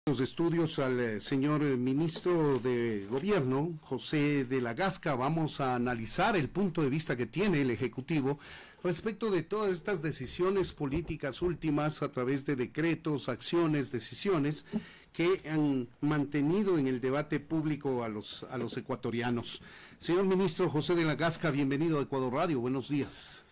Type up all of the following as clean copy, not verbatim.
Los estudios al señor ministro de Gobierno, José de la Gasca. Vamos a analizar el punto de vista que tiene el Ejecutivo respecto de todas estas decisiones políticas últimas a través de decretos, acciones, decisiones que han mantenido en el debate público a los ecuatorianos. Señor ministro José de la Gasca, bienvenido a Ecuador Radio. Buenos días.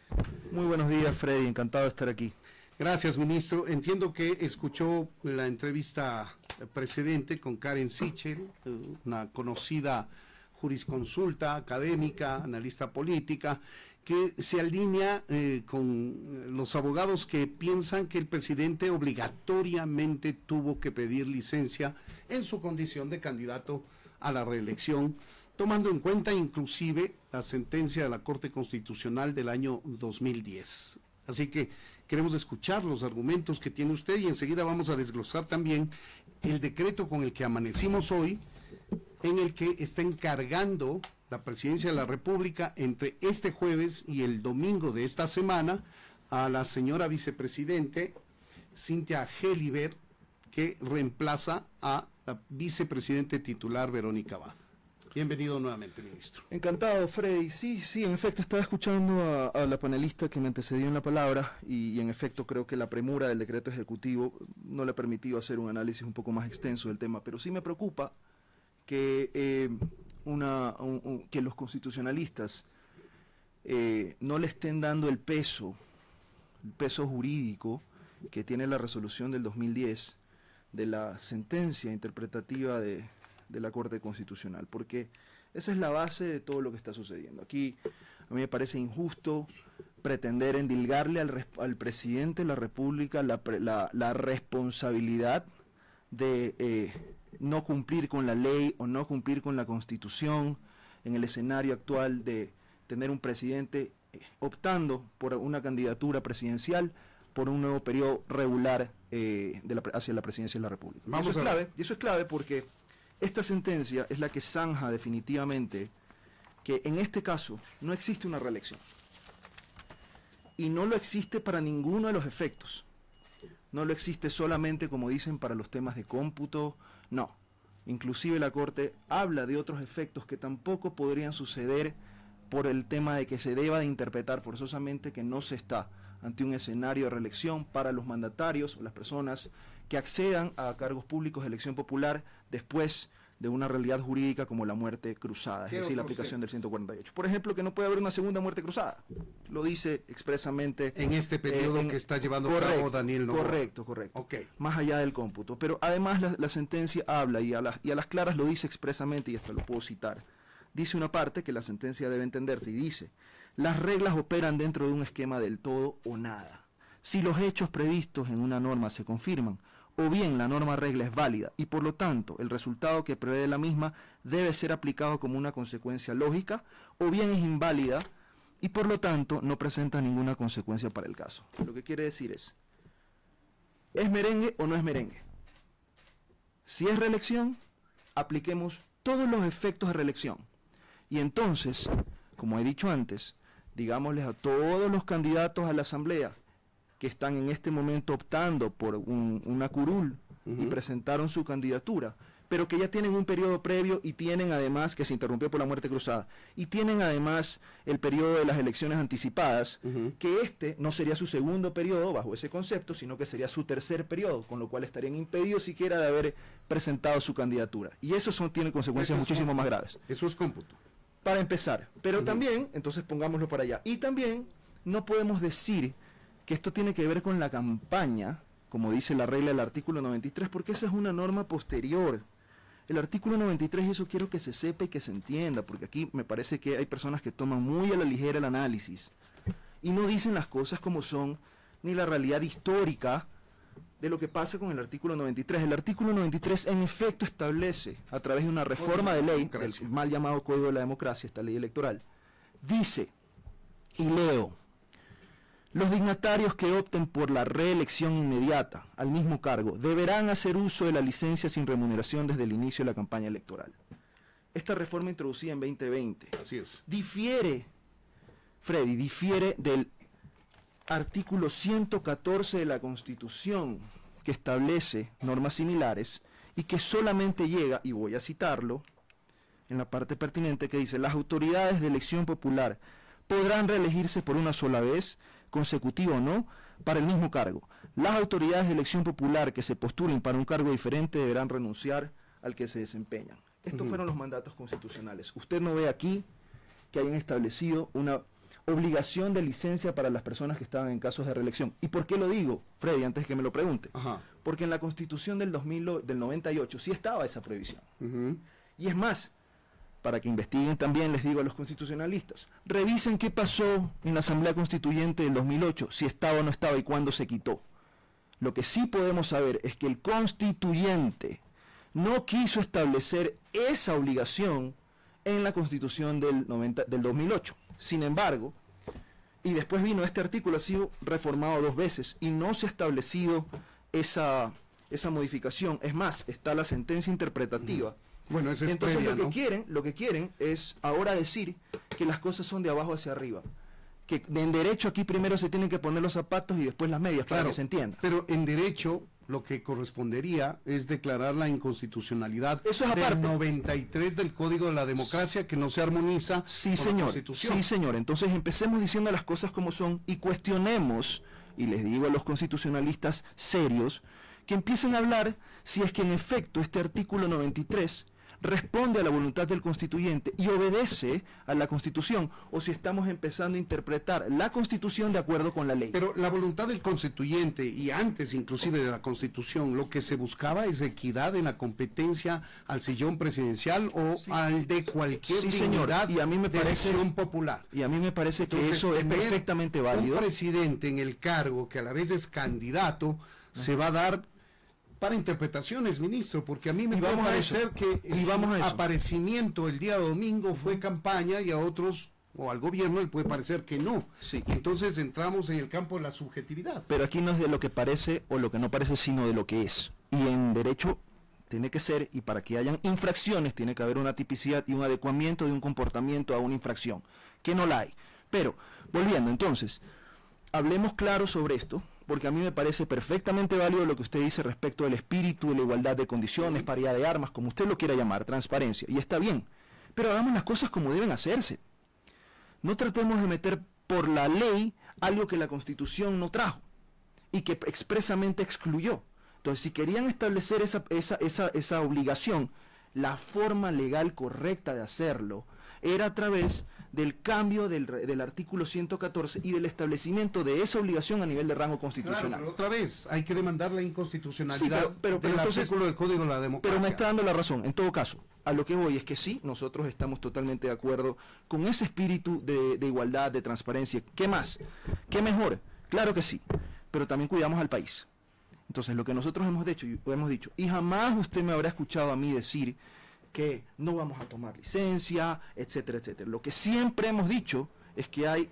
Muy buenos días, Freddy. Encantado de estar aquí. Gracias, ministro. Entiendo que escuchó la entrevista precedente con Karen Sichel, una conocida jurisconsulta, académica, analista política, que se alinea con los abogados que piensan que el presidente obligatoriamente tuvo que pedir licencia en su condición de candidato a la reelección, tomando en cuenta inclusive la sentencia de la Corte Constitucional del año 2010. Así que queremos escuchar los argumentos que tiene usted y enseguida vamos a desglosar también el decreto con el que amanecimos hoy, en el que está encargando la Presidencia de la República entre este jueves y el domingo de esta semana a la señora vicepresidente Cynthia Gelibert, que reemplaza a la vicepresidente titular Verónica Abad. Bienvenido nuevamente, ministro. Encantado, Freddy. Sí, en efecto, estaba escuchando a la panelista que me antecedió en la palabra y en efecto creo que la premura del decreto ejecutivo no le ha permitido hacer un análisis un poco más extenso del tema, pero sí me preocupa que, que los constitucionalistas no le estén dando el peso jurídico que tiene la resolución del 2010 de la sentencia interpretativa de la Corte Constitucional, porque esa es la base de todo lo que está sucediendo. Aquí a mí me parece injusto pretender endilgarle al presidente de la República la responsabilidad de no cumplir con la ley o no cumplir con la Constitución en el escenario actual de tener un presidente optando por una candidatura presidencial por un nuevo periodo regular hacia la presidencia de la República. Y eso es clave porque esta sentencia es la que zanja definitivamente que en este caso no existe una reelección. Y no lo existe para ninguno de los efectos. No lo existe solamente, como dicen, para los temas de cómputo, no. Inclusive la Corte habla de otros efectos que tampoco podrían suceder por el tema de que se deba de interpretar forzosamente que no se está ante un escenario de reelección para los mandatarios o las personas que accedan a cargos públicos de elección popular después de una realidad jurídica como la muerte cruzada, es decir, la aplicación del 148. Por ejemplo, que no puede haber una segunda muerte cruzada. Lo dice expresamente en este periodo que está llevando a cabo Daniel Noboa. Correcto. Okay. Más allá del cómputo. Pero además la sentencia habla y a las claras lo dice expresamente, y hasta lo puedo citar. Dice una parte que la sentencia debe entenderse y dice: las reglas operan dentro de un esquema del todo o nada. Si los hechos previstos en una norma se confirman, o bien la norma regla es válida y por lo tanto el resultado que prevé la misma debe ser aplicado como una consecuencia lógica, o bien es inválida y por lo tanto no presenta ninguna consecuencia para el caso. Lo que quiere decir ¿es merengue o no es merengue? Si es reelección, apliquemos todos los efectos de reelección. Y entonces, como he dicho antes, digámosles a todos los candidatos a la Asamblea que están en este momento optando por una curul y presentaron su candidatura, pero que ya tienen un periodo previo y tienen además, que se interrumpió por la muerte cruzada, y tienen además el periodo de las elecciones anticipadas, que este no sería su segundo periodo bajo ese concepto, sino que sería su tercer periodo, con lo cual estarían impedidos siquiera de haber presentado su candidatura. Y eso tiene consecuencias muchísimo más graves. Eso es cómputo. Para empezar, pero también, entonces pongámoslo para allá, y también no podemos decir que esto tiene que ver con la campaña, como dice la regla del artículo 93, porque esa es una norma posterior. El artículo 93, y eso quiero que se sepa y que se entienda, porque aquí me parece que hay personas que toman muy a la ligera el análisis y no dicen las cosas como son, ni la realidad histórica de lo que pasa con el artículo 93. El artículo 93 en efecto establece, a través de una reforma de ley, el mal llamado Código de la Democracia, esta ley electoral, dice, y leo: los dignatarios que opten por la reelección inmediata al mismo cargo deberán hacer uso de la licencia sin remuneración desde el inicio de la campaña electoral. Esta reforma introducida en 2020 así es, difiere del artículo 114 de la Constitución, que establece normas similares y que solamente llega, y voy a citarlo, en la parte pertinente que dice: las autoridades de elección popular podrán reelegirse por una sola vez, consecutiva o no, para el mismo cargo. Las autoridades de elección popular que se postulen para un cargo diferente deberán renunciar al que se desempeñan. Estos fueron los mandatos constitucionales. Usted no ve aquí que hayan establecido una obligación de licencia para las personas que estaban en casos de reelección. ¿Y por qué lo digo, Freddy, antes que me lo pregunte? Porque en la Constitución del 98 sí estaba esa prohibición. Y es más, para que investiguen también, les digo a los constitucionalistas, revisen qué pasó en la Asamblea Constituyente del 2008, si estaba o no estaba y cuándo se quitó. Lo que sí podemos saber es que el constituyente no quiso establecer esa obligación en la Constitución del 2008. Sin embargo, y después vino este artículo, ha sido reformado 2 veces y no se ha establecido esa modificación. Es más, está la sentencia interpretativa. Bueno, ese es entonces previa, lo que quieren es ahora decir que las cosas son de abajo hacia arriba. Que en derecho aquí primero se tienen que poner los zapatos y después las medias, para que se entienda. Pero en derecho lo que correspondería es declarar la inconstitucionalidad del 93 del Código de la Democracia, que no se armoniza con la Constitución. Sí, señor. Entonces empecemos diciendo las cosas como son y cuestionemos, y les digo a los constitucionalistas serios, que empiecen a hablar si es que en efecto este artículo 93 responde a la voluntad del constituyente y obedece a la Constitución, o si estamos empezando a interpretar la Constitución de acuerdo con la ley. Pero la voluntad del constituyente, y antes inclusive de la Constitución, lo que se buscaba es equidad en la competencia al sillón presidencial o al de cualquier dignidad y a mí me de parece, elección popular. Y a mí me parece que eso es perfectamente válido. Un presidente en el cargo que a la vez es candidato se va a dar para interpretaciones, ministro, porque a mí me puede parecer que su aparecimiento el día domingo fue campaña y a otros o al gobierno le puede parecer que no. Sí. Entonces entramos en el campo de la subjetividad. Pero aquí no es de lo que parece o lo que no parece, sino de lo que es. Y en derecho tiene que ser, y para que hayan infracciones tiene que haber una tipicidad y un adecuamiento de un comportamiento a una infracción, que no la hay. Pero, volviendo entonces, hablemos claro sobre esto, porque a mí me parece perfectamente válido lo que usted dice respecto del espíritu de la igualdad de condiciones, paridad de armas, como usted lo quiera llamar, transparencia, y está bien, pero hagamos las cosas como deben hacerse. No tratemos de meter por la ley algo que la Constitución no trajo y que expresamente excluyó. Entonces, si querían establecer esa obligación, la forma legal correcta de hacerlo era a través del cambio del artículo 114 y del establecimiento de esa obligación a nivel de rango constitucional. Claro, pero otra vez, hay que demandar la inconstitucionalidad pero del artículo del Código de la Democracia. Pero me está dando la razón. En todo caso, a lo que voy es que sí, nosotros estamos totalmente de acuerdo con ese espíritu de igualdad, de transparencia. ¿Qué más? ¿Qué mejor? Claro que sí, pero también cuidamos al país. Entonces, lo que nosotros hemos dicho, y jamás usted me habrá escuchado a mí decir que no vamos a tomar licencia, etcétera, etcétera. Lo que siempre hemos dicho es que hay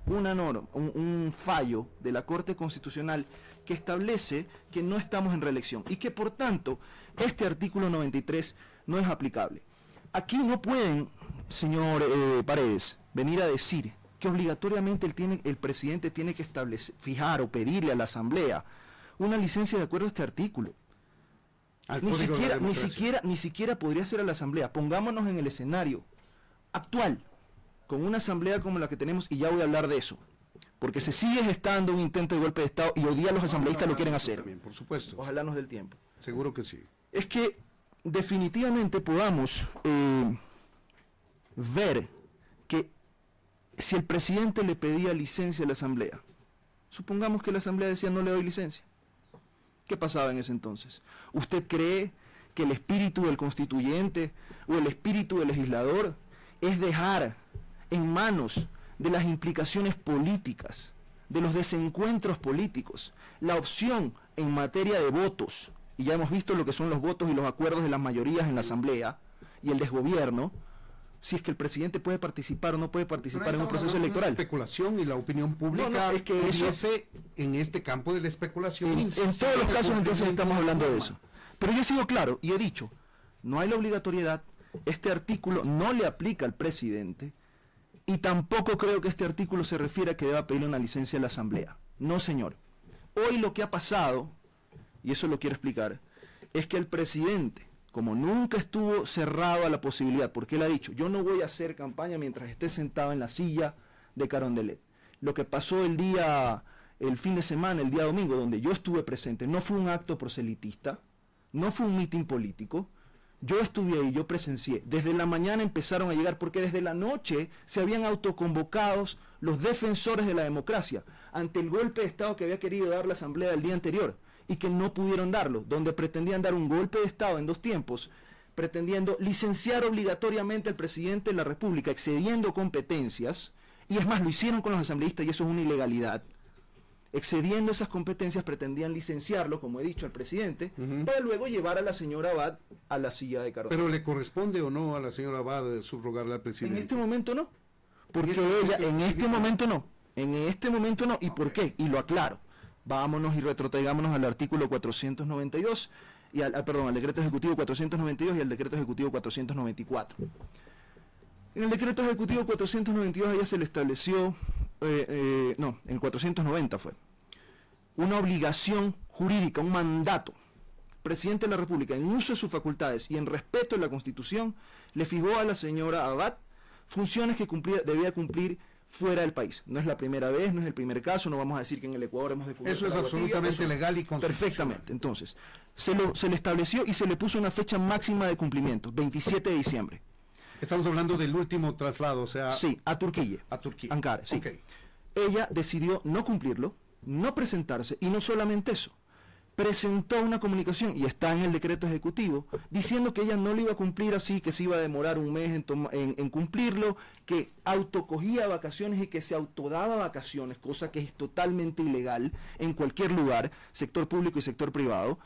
una norma, un fallo de la Corte Constitucional que establece que no estamos en reelección y que por tanto este artículo 93 no es aplicable. Aquí no pueden, señor Paredes, venir a decir que obligatoriamente el presidente tiene que fijar o pedirle a la Asamblea una licencia de acuerdo a este artículo. Ni siquiera podría ser a la Asamblea. Pongámonos en el escenario actual, con una Asamblea como la que tenemos, y ya voy a hablar de eso, porque se sigue gestando un intento de golpe de Estado y hoy día los asambleístas lo quieren hacer. También, por supuesto. Ojalá nos dé el tiempo. Seguro que sí. Es que definitivamente podamos ver que si el presidente le pedía licencia a la Asamblea, supongamos que la Asamblea decía no le doy licencia, ¿qué pasaba en ese entonces? ¿Usted cree que el espíritu del constituyente o el espíritu del legislador es dejar en manos de las implicaciones políticas, de los desencuentros políticos, la opción en materia de votos? Y ya hemos visto lo que son los votos y los acuerdos de las mayorías en la Asamblea y el desgobierno, si es que el presidente puede participar o no puede participar en un proceso electoral. La especulación y la opinión pública es que eso en este campo de la especulación. En todos los casos entonces estamos hablando de eso. Pero yo he sido claro y he dicho, no hay la obligatoriedad, este artículo no le aplica al presidente y tampoco creo que este artículo se refiere a que deba pedirle una licencia a la Asamblea. No, señor. Hoy lo que ha pasado, y eso lo quiero explicar, es que el presidente, como nunca estuvo cerrado a la posibilidad, porque él ha dicho, yo no voy a hacer campaña mientras esté sentado en la silla de Carondelet. Lo que pasó el fin de semana, el día domingo, donde yo estuve presente, no fue un acto proselitista, no fue un mitin político. Yo estuve ahí, yo presencié. Desde la mañana empezaron a llegar, porque desde la noche se habían autoconvocados los defensores de la democracia ante el golpe de Estado que había querido dar la Asamblea el día anterior y que no pudieron darlo, donde pretendían dar un golpe de Estado en 2 tiempos, pretendiendo licenciar obligatoriamente al presidente de la República, excediendo competencias, y es más, lo hicieron con los asambleístas y eso es una ilegalidad. Excediendo esas competencias, pretendían licenciarlo, como he dicho, al presidente, para luego llevar a la señora Abad a la silla de Carondelet. ¿Pero le corresponde o no a la señora Abad subrogarle al presidente? En este momento no, porque ella, en este momento no, ¿y por qué? Y lo aclaro. Vámonos y retrotraigámonos al artículo 492, al decreto ejecutivo 492 y al decreto ejecutivo 494. En el decreto ejecutivo 492 a ella se le estableció, en el 490 fue, una obligación jurídica, un mandato. Presidente de la República, en uso de sus facultades y en respeto de la Constitución, le fijó a la señora Abad funciones que debía cumplir fuera del país. No es la primera vez, no es el primer caso, no vamos a decir que en el Ecuador hemos descubierto. Eso es absolutamente legal y constitucional. Perfectamente. Entonces, se le estableció y se le puso una fecha máxima de cumplimiento, 27 de diciembre. Estamos hablando del último traslado, o sea... Sí, a Turquía. A Turquía. Ankara, sí. Okay. Ella decidió no cumplirlo, no presentarse, y no solamente eso, presentó una comunicación, y está en el decreto ejecutivo, diciendo que ella no lo iba a cumplir así, que se iba a demorar un mes en cumplirlo, que autocogía vacaciones y que se autodaba vacaciones, cosa que es totalmente ilegal en cualquier lugar, sector público y sector privado,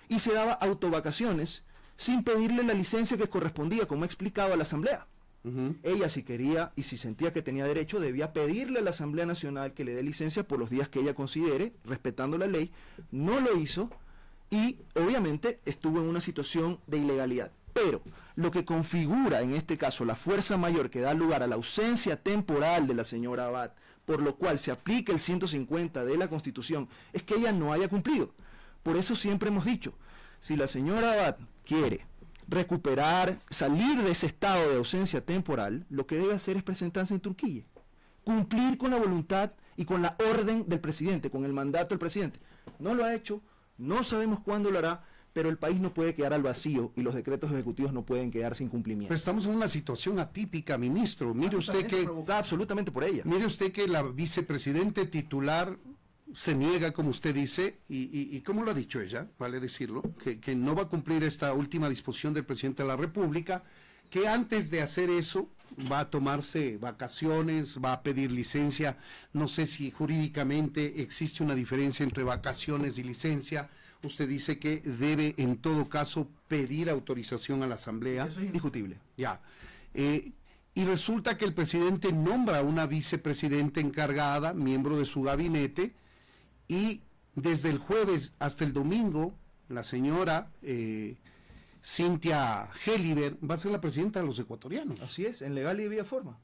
y se daba autovacaciones sin pedirle la licencia que correspondía, como he explicado a la Asamblea. Ella, si quería y si sentía que tenía derecho, debía pedirle a la Asamblea Nacional que le dé licencia por los días que ella considere, respetando la ley. No lo hizo y obviamente estuvo en una situación de ilegalidad. Pero lo que configura en este caso la fuerza mayor que da lugar a la ausencia temporal de la señora Abad, por lo cual se aplica el 150 de la Constitución, es que ella no haya cumplido. Por eso siempre hemos dicho, si la señora Abad quiere recuperar, salir de ese estado de ausencia temporal, lo que debe hacer es presentarse en Turquía, cumplir con la voluntad y con la orden del presidente, con el mandato del presidente. No lo ha hecho, no sabemos cuándo lo hará, pero el país no puede quedar al vacío y los decretos ejecutivos no pueden quedar sin cumplimiento. Pero estamos en una situación atípica, ministro. Mire usted que provocada absolutamente por ella. Mire usted que la vicepresidente titular se niega, como usted dice, y como lo ha dicho ella, vale decirlo, que no va a cumplir esta última disposición del presidente de la República, que antes de hacer eso va a tomarse vacaciones, va a pedir licencia. No sé si jurídicamente existe una diferencia entre vacaciones y licencia. Usted dice que debe en todo caso pedir autorización a la Asamblea. Eso es indiscutible. Ya. Y resulta que el presidente nombra a una vicepresidenta encargada, miembro de su gabinete, y desde el jueves hasta el domingo, la señora Cynthia Gelliver va a ser la presidenta de los ecuatorianos. Así es, en legal y debida forma.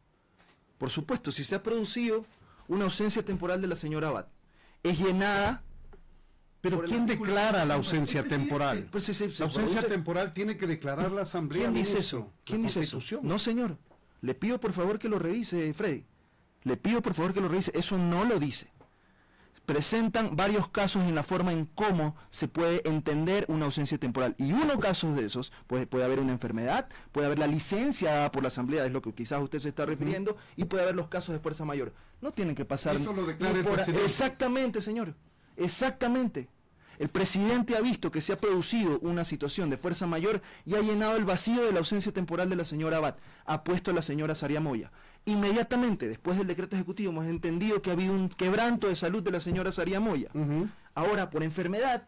Por supuesto, si se ha producido una ausencia temporal de la señora Abad, es llenada... Pero ¿quién declara la ausencia temporal? Pues la ausencia temporal tiene que declarar la Asamblea. ¿Quién dice eso? ¿Quién dice eso? No, señor. Le pido por favor que lo revise, Freddy. Le pido por favor que lo revise. Eso no lo dice. Presentan varios casos en la forma en cómo se puede entender una ausencia temporal. Y uno casos de esos, pues puede haber una enfermedad, puede haber la licencia dada por la Asamblea, es lo que quizás usted se está refiriendo, y puede haber los casos de fuerza mayor. No tienen que pasar... Eso lo declara el presidente. Exactamente, señor. Exactamente. El presidente ha visto que se ha producido una situación de fuerza mayor y ha llenado el vacío de la ausencia temporal de la señora Abad. Ha puesto a la señora Saria Moya. Inmediatamente, después del decreto ejecutivo, hemos entendido que ha habido un quebranto de salud de la señora Saria Moya. Ahora, por enfermedad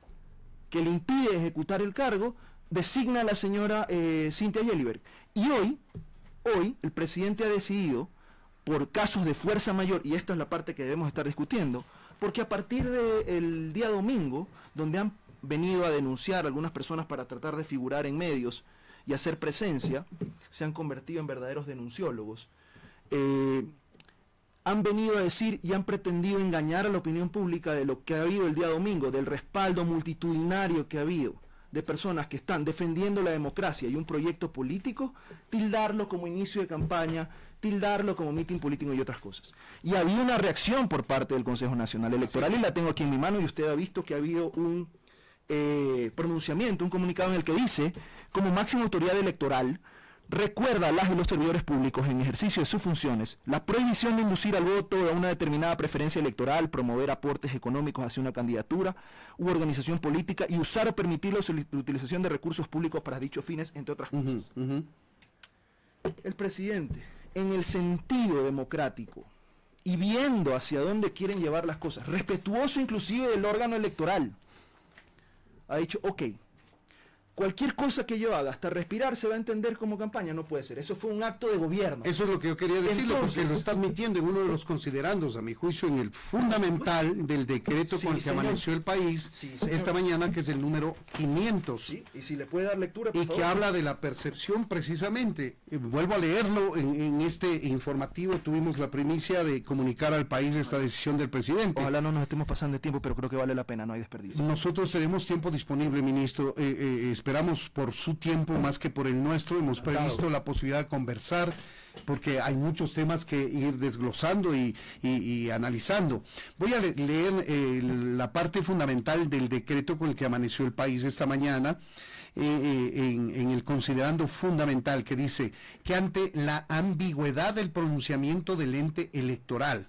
que le impide ejecutar el cargo, designa a la señora Cynthia Gelliver. Y hoy, el presidente ha decidido, por casos de fuerza mayor, y esta es la parte que debemos estar discutiendo, porque a partir del día domingo, donde han venido a denunciar algunas personas para tratar de figurar en medios y hacer presencia, se han convertido en verdaderos denunciólogos, han venido a decir y han pretendido engañar a la opinión pública de lo que ha habido el día domingo, del respaldo multitudinario que ha habido de personas que están defendiendo la democracia y un proyecto político, tildarlo como inicio de campaña, tildarlo como mitin político y otras cosas. Y había una reacción por parte del Consejo Nacional Electoral, y la tengo aquí en mi mano, y usted ha visto que ha habido un pronunciamiento, un comunicado en el que dice: como máxima autoridad electoral, recuerda a las y los servidores públicos en ejercicio de sus funciones la prohibición de inducir al voto a una determinada preferencia electoral, promover aportes económicos hacia una candidatura u organización política y usar o permitir la utilización de recursos públicos para dichos fines, entre otras cosas. El presidente, en el sentido democrático y viendo hacia dónde quieren llevar las cosas, respetuoso inclusive del órgano electoral, ha dicho: ok, cualquier cosa que yo haga, hasta respirar, se va a entender como campaña. No puede ser. Eso fue un acto de gobierno. Eso es lo que yo quería decirlo, porque lo está admitiendo en uno de los considerandos, a mi juicio, en el fundamental del decreto con el que amaneció el país esta mañana, que es el número 500. Sí, y si le puede dar lectura, por favor. Que habla de la percepción, precisamente. Vuelvo a leerlo, en este informativo tuvimos la primicia de comunicar al país esta decisión del presidente. Ojalá no nos estemos pasando de tiempo, pero creo que vale la pena, no hay desperdicio. Nosotros tenemos tiempo disponible, ministro. Esperamos por su tiempo más que por el nuestro. Hemos previsto la posibilidad de conversar, porque hay muchos temas que ir desglosando y analizando. Voy a leer la parte fundamental del decreto con el que amaneció el país esta mañana, en el considerando fundamental, que dice que ante la ambigüedad del pronunciamiento del ente electoral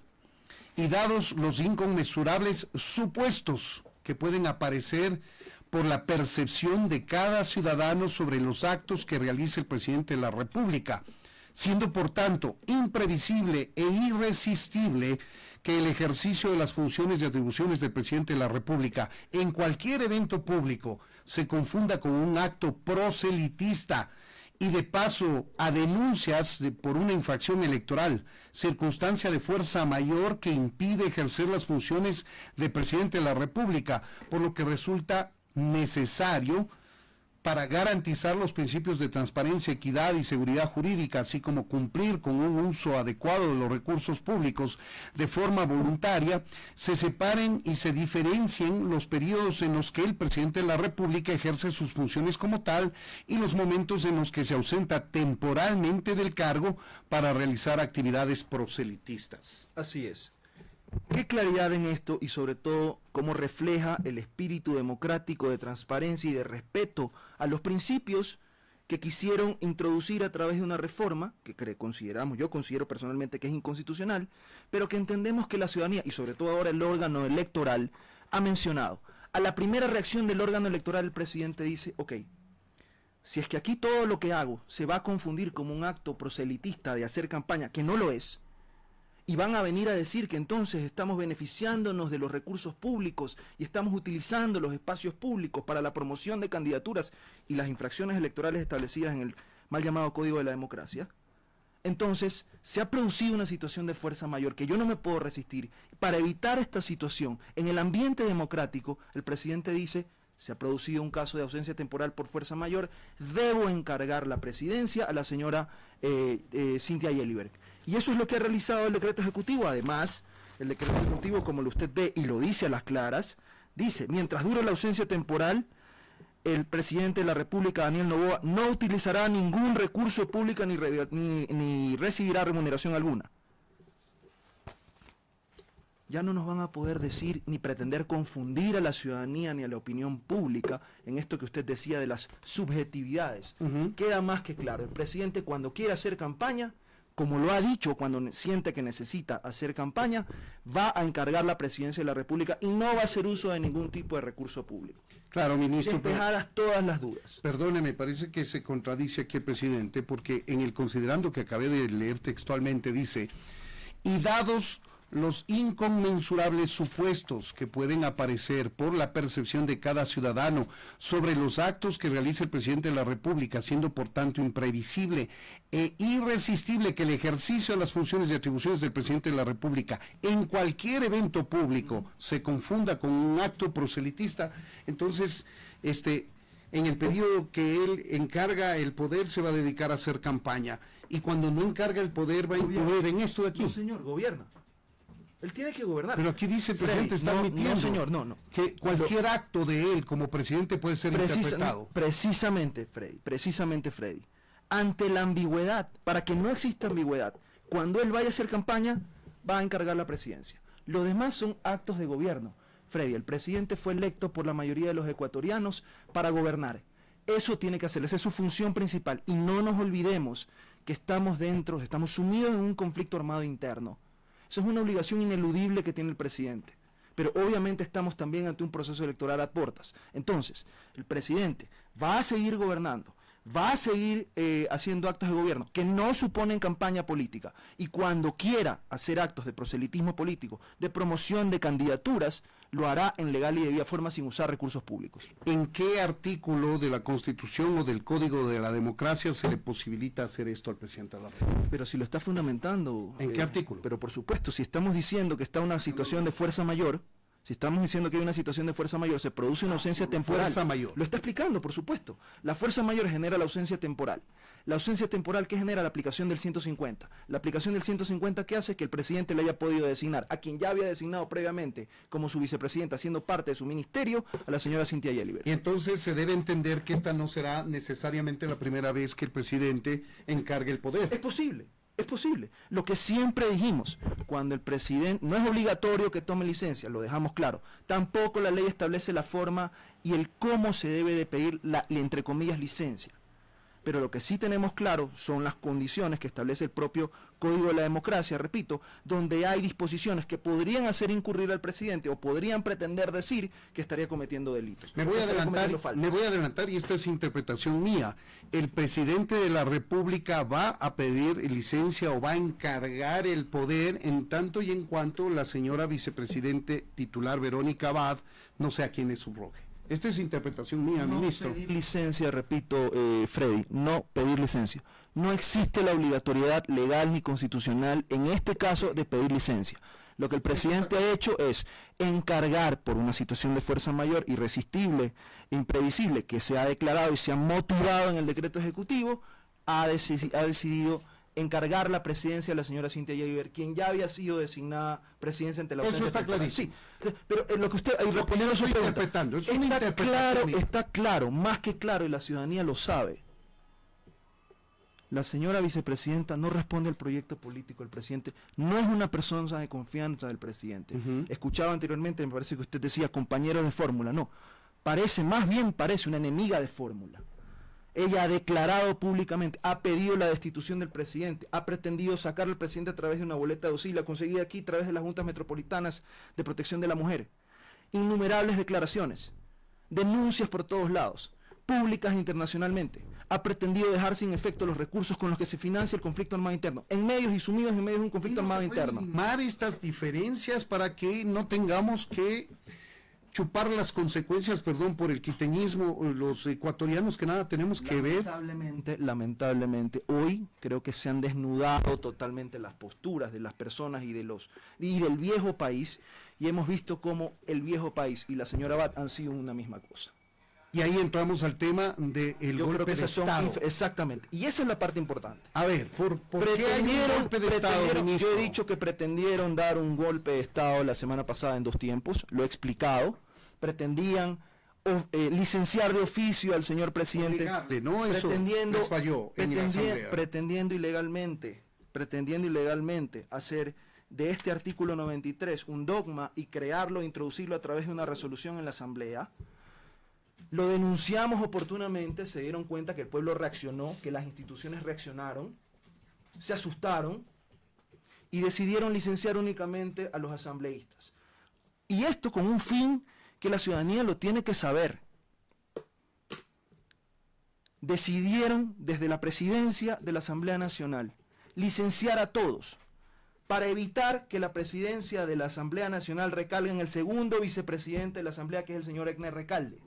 y dados los inconmensurables supuestos que pueden aparecer por la percepción de cada ciudadano sobre los actos que realiza el presidente de la República, siendo por tanto imprevisible e irresistible que el ejercicio de las funciones y atribuciones del presidente de la República en cualquier evento público se confunda con un acto proselitista y de paso a denuncias por una infracción electoral, circunstancia de fuerza mayor que impide ejercer las funciones de presidente de la República, por lo que resulta necesario para garantizar los principios de transparencia, equidad y seguridad jurídica, así como cumplir con un uso adecuado de los recursos públicos de forma voluntaria, se separen y se diferencien los periodos en los que el presidente de la República ejerce sus funciones como tal y los momentos en los que se ausenta temporalmente del cargo para realizar actividades proselitistas. Así es. Qué claridad en esto, y sobre todo cómo refleja el espíritu democrático de transparencia y de respeto a los principios que quisieron introducir a través de una reforma que yo considero personalmente que es inconstitucional, pero que entendemos que la ciudadanía, y sobre todo ahora el órgano electoral, ha mencionado. A la primera reacción del órgano electoral, el presidente dice: ok, si es que aquí todo lo que hago se va a confundir como un acto proselitista de hacer campaña, que no lo es, y van a venir a decir que entonces estamos beneficiándonos de los recursos públicos y estamos utilizando los espacios públicos para la promoción de candidaturas y las infracciones electorales establecidas en el mal llamado Código de la Democracia, entonces se ha producido una situación de fuerza mayor que yo no me puedo resistir. Para evitar esta situación, en el ambiente democrático, el presidente dice: se ha producido un caso de ausencia temporal por fuerza mayor, debo encargar la presidencia a la señora Cynthia Yeliberg. Y eso es lo que ha realizado el decreto ejecutivo. Además, el decreto ejecutivo, como usted ve y lo dice a las claras, dice: mientras dure la ausencia temporal, el presidente de la República, Daniel Noboa, no utilizará ningún recurso público ni recibirá remuneración alguna. Ya no nos van a poder decir ni pretender confundir a la ciudadanía ni a la opinión pública en esto que usted decía de las subjetividades. Queda más que claro. El presidente, cuando quiere hacer campaña, como lo ha dicho, cuando siente que necesita hacer campaña, va a encargar la presidencia de la República y no va a hacer uso de ningún tipo de recurso público. Claro, ministro. Despejadas todas las dudas. Perdóneme, parece que se contradice aquí el presidente, porque en el considerando que acabé de leer textualmente dice: y dados los inconmensurables supuestos que pueden aparecer por la percepción de cada ciudadano sobre los actos que realiza el presidente de la República, siendo por tanto imprevisible e irresistible que el ejercicio de las funciones y atribuciones del presidente de la República en cualquier evento público se confunda con un acto proselitista, entonces en el periodo que él encarga el poder se va a dedicar a hacer campaña, y cuando no encarga el poder va a incurrir en esto de aquí. No, señor, gobierna. Él tiene que gobernar. Pero aquí dice el presidente, está admitiendo no, señor, no. que cualquier acto de él como presidente puede ser interpretado. Precisamente, Freddy. Ante la ambigüedad, para que no exista ambigüedad, cuando él vaya a hacer campaña, va a encargar la presidencia. Lo demás son actos de gobierno. Freddy, el presidente fue electo por la mayoría de los ecuatorianos para gobernar. Eso tiene que hacer, esa es su función principal. Y no nos olvidemos que estamos sumidos en un conflicto armado interno. Eso es una obligación ineludible que tiene el presidente. Pero obviamente estamos también ante un proceso electoral a puertas. Entonces, el presidente va a seguir gobernando, va a seguir haciendo actos de gobierno que no suponen campaña política. Y cuando quiera hacer actos de proselitismo político, de promoción de candidaturas, lo hará en legal y debida forma sin usar recursos públicos. ¿En qué artículo de la Constitución o del Código de la Democracia se le posibilita hacer esto al presidente de la República? Pero si lo está fundamentando. ¿En qué artículo? Pero por supuesto, si estamos diciendo que está una situación de fuerza mayor, si estamos diciendo que hay una situación de fuerza mayor, se produce una ausencia temporal. Fuerza mayor. Lo está explicando, por supuesto. La fuerza mayor genera la ausencia temporal. La ausencia temporal, ¿qué genera? La aplicación del 150. La aplicación del 150, ¿qué hace? Que el presidente le haya podido designar a quien ya había designado previamente como su vicepresidenta, siendo parte de su ministerio, a la señora Cynthia Yeliver. Y entonces se debe entender que esta no será necesariamente la primera vez que el presidente encargue el poder. Es posible. Es posible. Lo que siempre dijimos, cuando el presidente, no es obligatorio que tome licencia, lo dejamos claro. Tampoco la ley establece la forma y el cómo se debe de pedir la, entre comillas, licencia. Pero lo que sí tenemos claro son las condiciones que establece el propio Código de la Democracia, repito, donde hay disposiciones que podrían hacer incurrir al presidente o podrían pretender decir que estaría cometiendo delitos. Me voy a adelantar y esta es interpretación mía. El presidente de la República va a pedir licencia o va a encargar el poder en tanto y en cuanto la señora vicepresidente titular Verónica Abad no sea quien le subrogue. Esta es interpretación mía, ministro. No pedir licencia, repito, Freddy, no pedir licencia. No existe la obligatoriedad legal ni constitucional en este caso de pedir licencia. Lo que el presidente ha hecho es encargar por una situación de fuerza mayor irresistible, imprevisible, que se ha declarado y se ha motivado en el decreto ejecutivo, ha decidido encargar la presidencia a la señora Cynthia Yeliver, quien ya había sido designada presidencia ante la ausencia. Eso está clarísimo. Sí, pero lo que usted, respondiendo a su pregunta, está claro, más que claro, y la ciudadanía lo sabe. La señora vicepresidenta no responde al proyecto político del presidente, no es una persona de confianza del presidente. Escuchaba anteriormente, me parece que usted decía compañero de fórmula, no, más bien parece una enemiga de fórmula. Ella ha declarado públicamente, ha pedido la destitución del presidente, ha pretendido sacar al presidente a través de una boleta de auxilio, conseguida aquí a través de las juntas metropolitanas de protección de la mujer. Innumerables declaraciones, denuncias por todos lados, públicas internacionalmente. Ha pretendido dejar sin efecto los recursos con los que se financia el conflicto armado interno, en medios y sumidos en medio de un conflicto armado interno. Limar estas diferencias para que no tengamos que chupar las consecuencias, por el quiteñismo, los ecuatorianos que nada tenemos que ver. Lamentablemente, hoy creo que se han desnudado totalmente las posturas de las personas y del viejo país, y hemos visto cómo el viejo país y la señora Abad han sido una misma cosa. Y ahí entramos al tema del golpe de Estado. Exactamente, y esa es la parte importante. A ver, ¿por qué hay un golpe de Estado, ministro? Yo he dicho que pretendieron dar un golpe de Estado la semana pasada en 2 tiempos, lo he explicado. Pretendían licenciar de oficio al señor presidente, ¿no? Eso les falló en la Asamblea. Pretendiendo ilegalmente hacer de este artículo 93 un dogma y introducirlo a través de una resolución en la Asamblea. Lo denunciamos oportunamente, se dieron cuenta que el pueblo reaccionó, que las instituciones reaccionaron, se asustaron y decidieron licenciar únicamente a los asambleístas. Y esto con un fin que la ciudadanía lo tiene que saber. Decidieron desde la presidencia de la Asamblea Nacional licenciar a todos para evitar que la presidencia de la Asamblea Nacional recaiga en el segundo vicepresidente de la Asamblea, que es el señor Egner Recalde.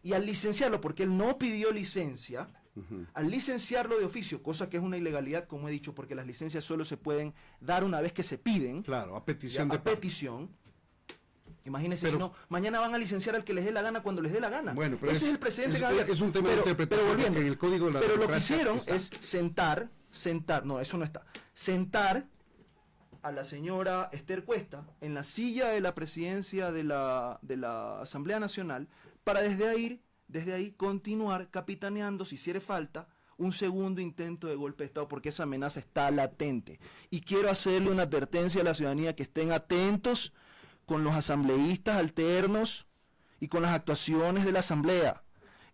Y al licenciarlo, porque él no pidió licencia, al licenciarlo de oficio, cosa que es una ilegalidad, como he dicho, porque las licencias solo se pueden dar una vez que se piden. Claro, a petición. Imagínense, si no, mañana van a licenciar al que les dé la gana cuando les dé la gana. Bueno, pero ese es el presidente que es un tema de interpretación, pero volviendo, en el Código de la Pero Democracia lo que hicieron es sentar, no, eso no está, sentar a la señora Esther Cuesta en la silla de la presidencia de la Asamblea Nacional para desde ahí continuar capitaneando, si hiciera falta, un segundo intento de golpe de Estado, porque esa amenaza está latente. Y quiero hacerle una advertencia a la ciudadanía, que estén atentos con los asambleístas alternos y con las actuaciones de la Asamblea.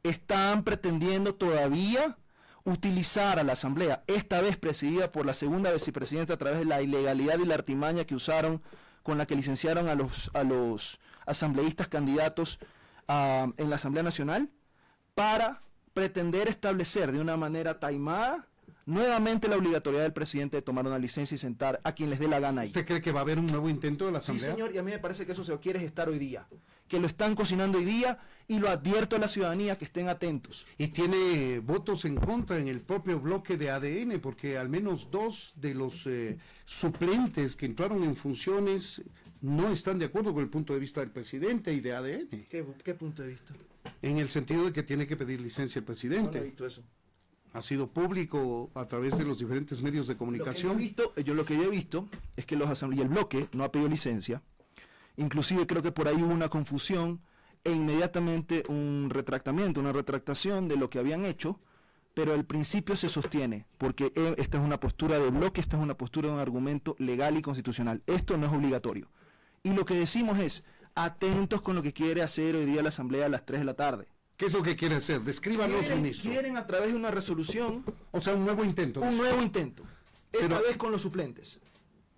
Están pretendiendo todavía utilizar a la Asamblea, esta vez presidida por la segunda vicepresidenta, a través de la ilegalidad y la artimaña que usaron, con la que licenciaron a los asambleístas candidatos en la Asamblea Nacional, para pretender establecer de una manera taimada nuevamente la obligatoriedad del presidente de tomar una licencia y sentar a quien les dé la gana ahí. ¿Usted cree que va a haber un nuevo intento de la Asamblea? Sí, señor, y a mí me parece que eso se lo quiere gestar hoy día, que lo están cocinando hoy día, y lo advierto a la ciudadanía, que estén atentos. Y tiene votos en contra en el propio bloque de ADN, porque al menos 2 de los suplentes que entraron en funciones no están de acuerdo con el punto de vista del presidente y de ADN. ¿Qué punto de vista? En el sentido de que tiene que pedir licencia el presidente. No he visto eso. Ha sido público a través de los diferentes medios de comunicación. Lo que yo he visto es que los asambleístas y el bloque no ha pedido licencia. Inclusive creo que por ahí hubo una confusión e inmediatamente un retractamiento, una retractación de lo que habían hecho, pero el principio se sostiene, porque esta es una postura de bloque, esta es una postura de un argumento legal y constitucional. Esto no es obligatorio. Y lo que decimos es, atentos con lo que quiere hacer hoy día la Asamblea a las 3 de la tarde. ¿Qué es lo que quiere hacer? Descríbanos, ministro. Quieren a través de una resolución... O sea, un nuevo intento. Un nuevo intento. Esta vez con los suplentes.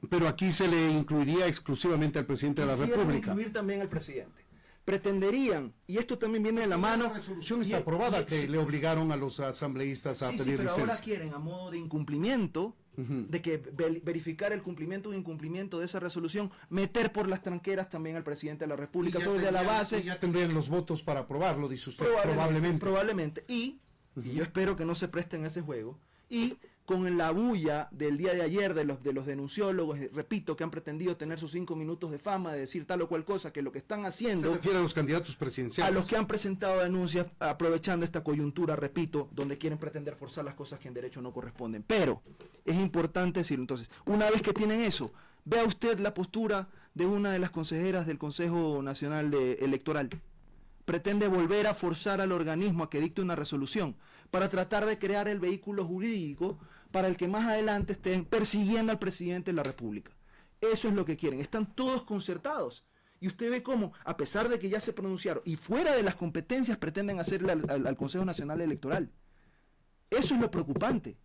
Pero aquí se le incluiría exclusivamente al presidente de la República. Incluir también al presidente. Pretenderían, y esto también viene de la mano... La resolución está aprobada que le obligaron a los asambleístas a pedir licencia. Pero ahora quieren, a modo de incumplimiento, de que verificar el cumplimiento o incumplimiento de esa resolución, meter por las tranqueras también al presidente de la República sobre la base... Ya tendrían los votos para aprobarlo, dice usted, probablemente. Probablemente, y yo espero que no se presten a ese juego, y con la bulla del día de ayer de los denunciólogos, repito, que han pretendido tener sus 5 minutos de fama, de decir tal o cual cosa, que lo que están haciendo... Se refiere a los candidatos presidenciales. A los que han presentado denuncias, aprovechando esta coyuntura, repito, donde quieren pretender forzar las cosas que en derecho no corresponden. Pero es importante decirlo. Entonces, una vez que tienen eso, vea usted la postura de una de las consejeras del Consejo Nacional Electoral. Pretende volver a forzar al organismo a que dicte una resolución para tratar de crear el vehículo jurídico para el que más adelante estén persiguiendo al presidente de la República. Eso es lo que quieren. Están todos concertados. Y usted ve cómo, a pesar de que ya se pronunciaron y fuera de las competencias, pretenden hacerle al Consejo Nacional Electoral. Eso es lo preocupante.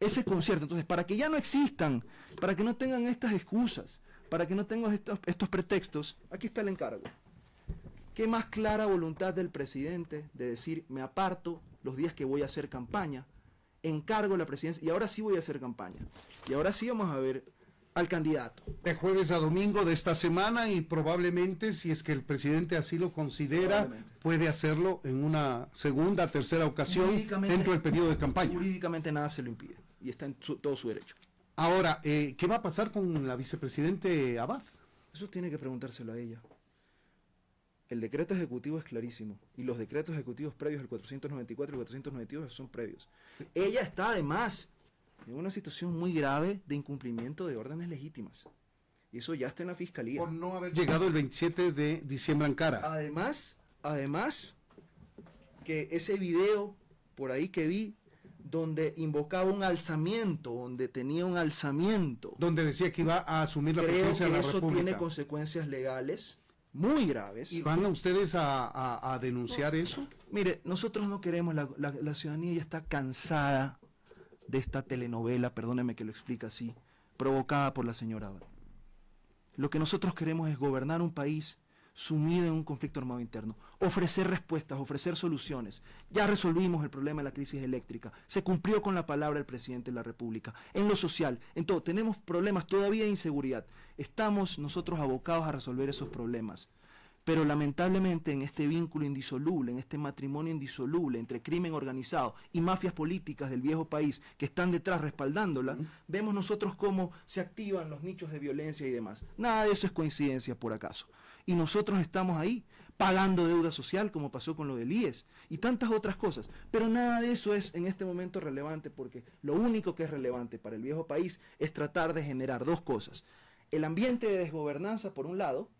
Ese concierto. Entonces, para que ya no existan, para que no tengan estas excusas, para que no tengan estos pretextos, aquí está el encargo. ¿Qué más clara voluntad del presidente de decir, me aparto los días que voy a hacer campaña, encargo la presidencia, y ahora sí voy a hacer campaña, y ahora sí vamos a ver al candidato? De jueves a domingo de esta semana, y probablemente, si es que el presidente así lo considera, puede hacerlo en una segunda, tercera ocasión dentro del periodo de campaña. Jurídicamente nada se lo impide, y está en todo su derecho. Ahora, ¿qué va a pasar con la vicepresidente Abad? Eso tiene que preguntárselo a ella. El decreto ejecutivo es clarísimo, y los decretos ejecutivos previos, el 494 y el 492, son previos. Ella está además en una situación muy grave de incumplimiento de órdenes legítimas, y eso ya está en la Fiscalía. Por no haber llegado el 27 de diciembre a Ankara. Además, que ese video por ahí que vi, donde invocaba un alzamiento, donde tenía un alzamiento. Donde decía que iba a asumir la presidencia de la República. Creo que eso tiene consecuencias legales muy graves. ¿Y van ustedes a denunciar eso? Mire, nosotros no queremos, la ciudadanía ya está cansada de esta telenovela, perdóneme que lo explique así, provocada por la señora Abad. Lo que nosotros queremos es gobernar un país sumido en un conflicto armado interno, ofrecer respuestas, ofrecer soluciones. Ya resolvimos el problema de la crisis eléctrica, se cumplió con la palabra del presidente de la República, en lo social, en todo. Tenemos problemas todavía de inseguridad, estamos nosotros abocados a resolver esos problemas, pero lamentablemente en este vínculo indisoluble, en este matrimonio indisoluble entre crimen organizado y mafias políticas del viejo país que están detrás respaldándola, vemos nosotros cómo se activan los nichos de violencia y demás. Nada de eso es coincidencia por acaso. Y nosotros estamos ahí pagando deuda social, como pasó con lo del IES, y tantas otras cosas. Pero nada de eso es en este momento relevante, porque lo único que es relevante para el viejo país es tratar de generar dos cosas. El ambiente de desgobernanza, por un lado,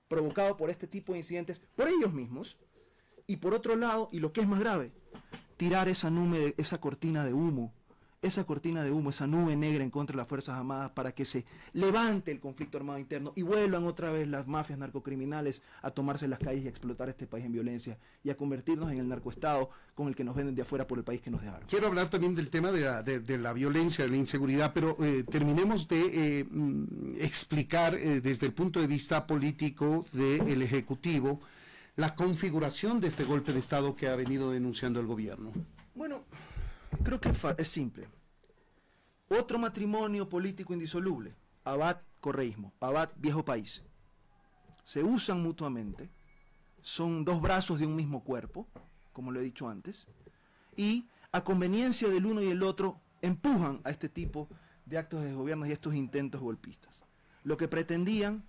provocado por este tipo de incidentes, por ellos mismos, y por otro lado, y lo que es más grave, tirar esa nube, esa cortina de humo, esa nube negra en contra de las Fuerzas Armadas para que se levante el conflicto armado interno y vuelvan otra vez las mafias narcocriminales a tomarse las calles y a explotar este país en violencia y a convertirnos en el narcoestado con el que nos venden de afuera por el país que nos dejaron. Quiero hablar también del tema de la violencia, de la inseguridad, pero terminemos de explicar desde el punto de vista político del Ejecutivo la configuración de este golpe de Estado que ha venido denunciando el gobierno. Bueno, creo que es simple. Otro matrimonio político indisoluble, Abad-correísmo, Abad-viejo país. Se usan mutuamente, son dos brazos de un mismo cuerpo, como lo he dicho antes, y a conveniencia del uno y el otro empujan a este tipo de actos de gobierno y estos intentos golpistas. Lo que pretendían,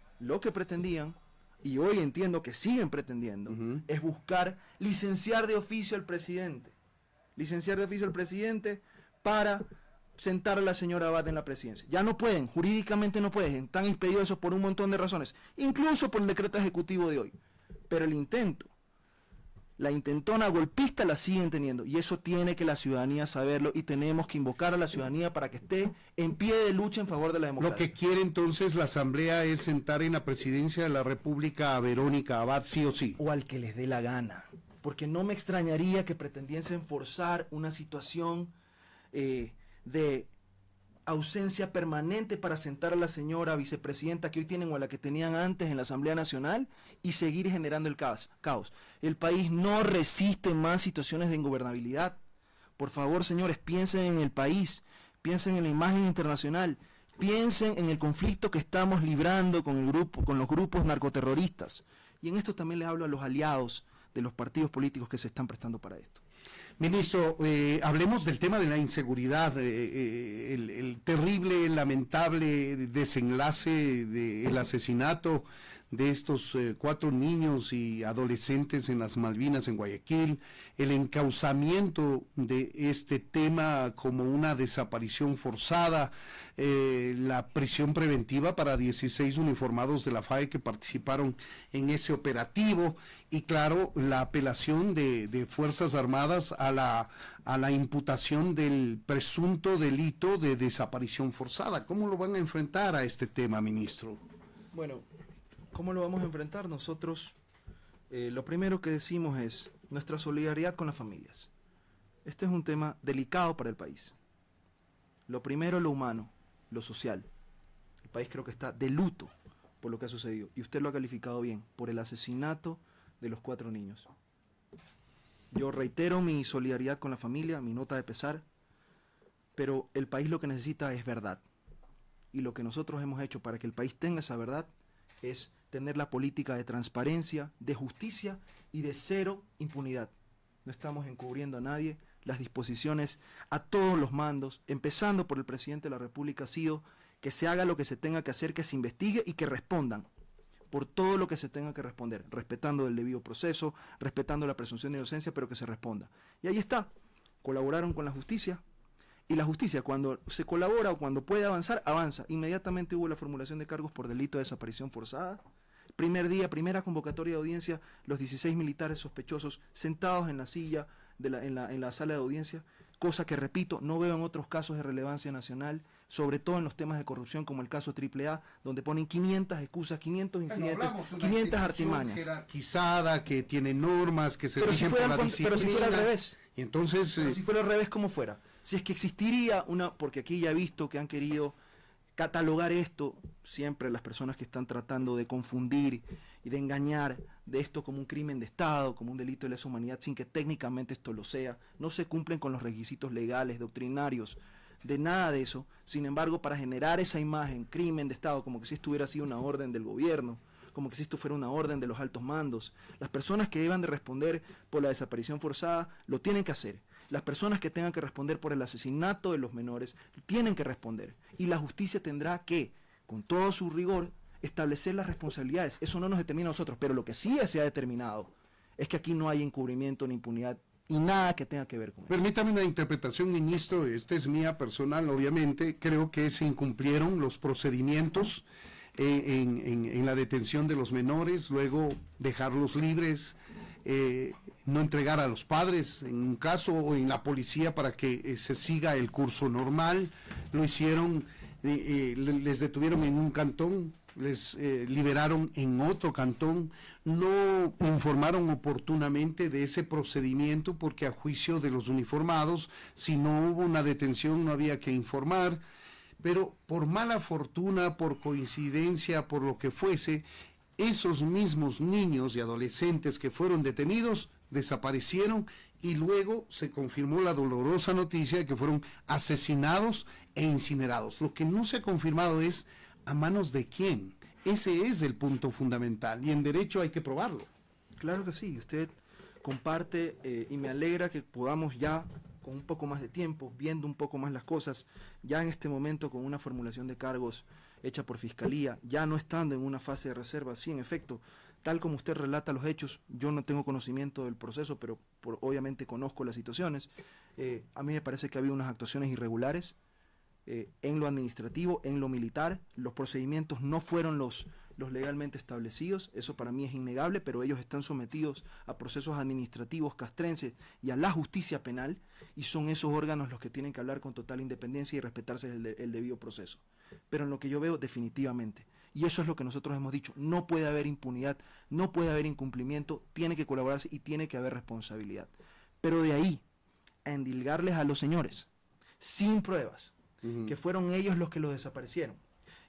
y hoy entiendo que siguen pretendiendo, es buscar licenciar de oficio al presidente. Licenciar de oficio al presidente para sentar a la señora Abad en la presidencia. Ya no pueden, jurídicamente no pueden, están impedidos eso por un montón de razones, incluso por el decreto ejecutivo de hoy. Pero el intento, la intentona golpista la siguen teniendo, y eso tiene que la ciudadanía saberlo, y tenemos que invocar a la ciudadanía para que esté en pie de lucha en favor de la democracia. Lo que quiere entonces la Asamblea es sentar en la presidencia de la República a Verónica Abad, sí o sí. O al que les dé la gana. Porque no me extrañaría que pretendiesen forzar una situación de ausencia permanente para sentar a la señora vicepresidenta que hoy tienen o a la que tenían antes en la Asamblea Nacional y seguir generando el caos. El país no resiste más situaciones de ingobernabilidad. Por favor, señores, piensen en el país, piensen en la imagen internacional, piensen en el conflicto que estamos librando con los grupos narcoterroristas. Y en esto también les hablo a los aliados de los partidos políticos que se están prestando para esto. Ministro, hablemos del tema de la inseguridad, el terrible, lamentable desenlace del asesinato de estos 4 niños y adolescentes en las Malvinas, en Guayaquil, el encauzamiento de este tema como una desaparición forzada, la prisión preventiva para 16 uniformados de la FAE que participaron en ese operativo y claro, la apelación de Fuerzas Armadas a la imputación del presunto delito de desaparición forzada. ¿Cómo lo van a enfrentar a este tema, ministro? Bueno, ¿cómo lo vamos a enfrentar? Nosotros, lo primero que decimos es nuestra solidaridad con las familias. Este es un tema delicado para el país. Lo primero, lo humano, lo social. El país creo que está de luto por lo que ha sucedido. Y usted lo ha calificado bien, por el asesinato de los 4 niños. Yo reitero mi solidaridad con la familia, mi nota de pesar, pero el país lo que necesita es verdad. Y lo que nosotros hemos hecho para que el país tenga esa verdad es tener la política de transparencia, de justicia y de cero impunidad. No estamos encubriendo a nadie. Las disposiciones a todos los mandos, empezando por el presidente de la República, ha sido que se haga lo que se tenga que hacer, que se investigue y que respondan por todo lo que se tenga que responder, respetando el debido proceso, respetando la presunción de inocencia, pero que se responda. Y ahí está, colaboraron con la justicia, y la justicia cuando se colabora o cuando puede avanzar, avanza. Inmediatamente hubo la formulación de cargos por delito de desaparición forzada. Primer día, primera convocatoria de audiencia, los 16 militares sospechosos sentados en la silla, en la sala de audiencia, cosa que, repito, no veo en otros casos de relevancia nacional, sobre todo en los temas de corrupción como el caso AAA, donde ponen 500 excusas, 500 incidentes, 500 artimañas. Jerarquizada, que tiene normas, que se rigen por la disciplina. Pero si fuera al revés. Y entonces, si fuera al revés, ¿cómo fuera? Si es que existiría porque aquí ya he visto que han querido catalogar esto, siempre las personas que están tratando de confundir y de engañar de esto como un crimen de Estado, como un delito de lesa humanidad, sin que técnicamente esto lo sea, no se cumplen con los requisitos legales, doctrinarios, de nada de eso. Sin embargo, para generar esa imagen, crimen de Estado, como que si esto hubiera sido una orden del gobierno, como que si esto fuera una orden de los altos mandos, las personas que deban de responder por la desaparición forzada lo tienen que hacer. Las personas que tengan que responder por el asesinato de los menores tienen que responder. Y la justicia tendrá que, con todo su rigor, establecer las responsabilidades. Eso no nos determina a nosotros, pero lo que sí se ha determinado es que aquí no hay encubrimiento ni impunidad y nada que tenga que ver con eso. Permítame una interpretación, ministro, esta es mía personal, obviamente. Creo que se incumplieron los procedimientos en la detención de los menores, luego dejarlos libres, no entregar a los padres en un caso o en la policía para que se siga el curso normal. Lo hicieron, les detuvieron en un cantón, les liberaron en otro cantón, no informaron oportunamente de ese procedimiento porque a juicio de los uniformados, si no hubo una detención no había que informar, pero por mala fortuna, por coincidencia, por lo que fuese, esos mismos niños y adolescentes que fueron detenidos desaparecieron y luego se confirmó la dolorosa noticia de que fueron asesinados e incinerados. Lo que no se ha confirmado es ¿a manos de quién? Ese es el punto fundamental y en derecho hay que probarlo. Claro que sí, usted comparte y me alegra que podamos ya, con un poco más de tiempo, viendo un poco más las cosas, ya en este momento con una formulación de cargos hecha por Fiscalía, ya no estando en una fase de reserva, sí, en efecto, tal como usted relata los hechos, yo no tengo conocimiento del proceso, pero obviamente conozco las situaciones. A mí me parece que había unas actuaciones irregulares en lo administrativo, en lo militar. Los procedimientos no fueron los legalmente establecidos, eso para mí es innegable, pero ellos están sometidos a procesos administrativos castrenses y a la justicia penal, y son esos órganos los que tienen que hablar con total independencia y respetarse el debido proceso. Pero en lo que yo veo, definitivamente, y eso es lo que nosotros hemos dicho, no puede haber impunidad, no puede haber incumplimiento, tiene que colaborarse y tiene que haber responsabilidad. Pero de ahí a endilgarles a los señores, sin pruebas, que fueron ellos los que los desaparecieron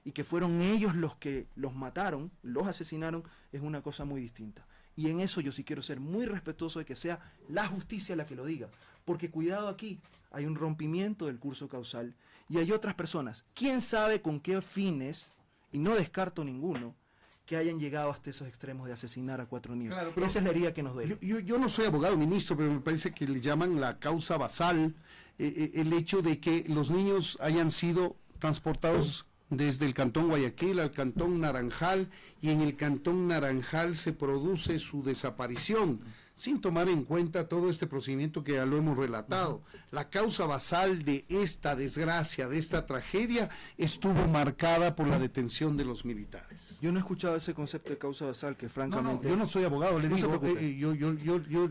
y que fueron ellos los que los mataron, los asesinaron, es una cosa muy distinta. Y en eso yo sí quiero ser muy respetuoso de que sea la justicia la que lo diga, porque cuidado, aquí hay un rompimiento del curso causal y hay otras personas, quién sabe con qué fines, y no descarto ninguno, que hayan llegado hasta esos extremos de asesinar a 4 niños. Claro, esa es la herida que nos duele. Yo no soy abogado, ministro, pero me parece que le llaman la causa basal, el hecho de que los niños hayan sido transportados desde el Cantón Guayaquil al Cantón Naranjal, y en el Cantón Naranjal se produce su desaparición, sin tomar en cuenta todo este procedimiento que ya lo hemos relatado. La causa basal de esta desgracia, de esta tragedia, estuvo marcada por la detención de los militares. Yo no he escuchado ese concepto de causa basal, que francamente... No, yo no soy abogado, le digo,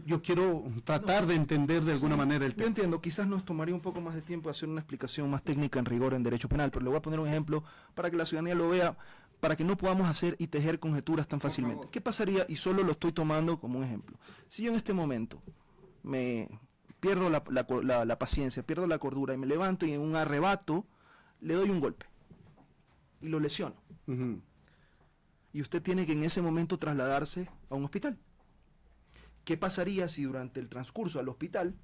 yo quiero tratar de entender de alguna manera el tema. Yo entiendo, quizás nos tomaría un poco más de tiempo hacer una explicación más técnica en rigor en derecho penal, pero le voy a poner un ejemplo para que la ciudadanía lo vea, para que no podamos hacer y tejer conjeturas tan fácilmente. ¿Qué pasaría? Y solo lo estoy tomando como un ejemplo. Si yo en este momento me pierdo la paciencia, pierdo la cordura y me levanto y en un arrebato le doy un golpe y lo lesiono. Y usted tiene que en ese momento trasladarse a un hospital. ¿Qué pasaría si durante el transcurso al hospital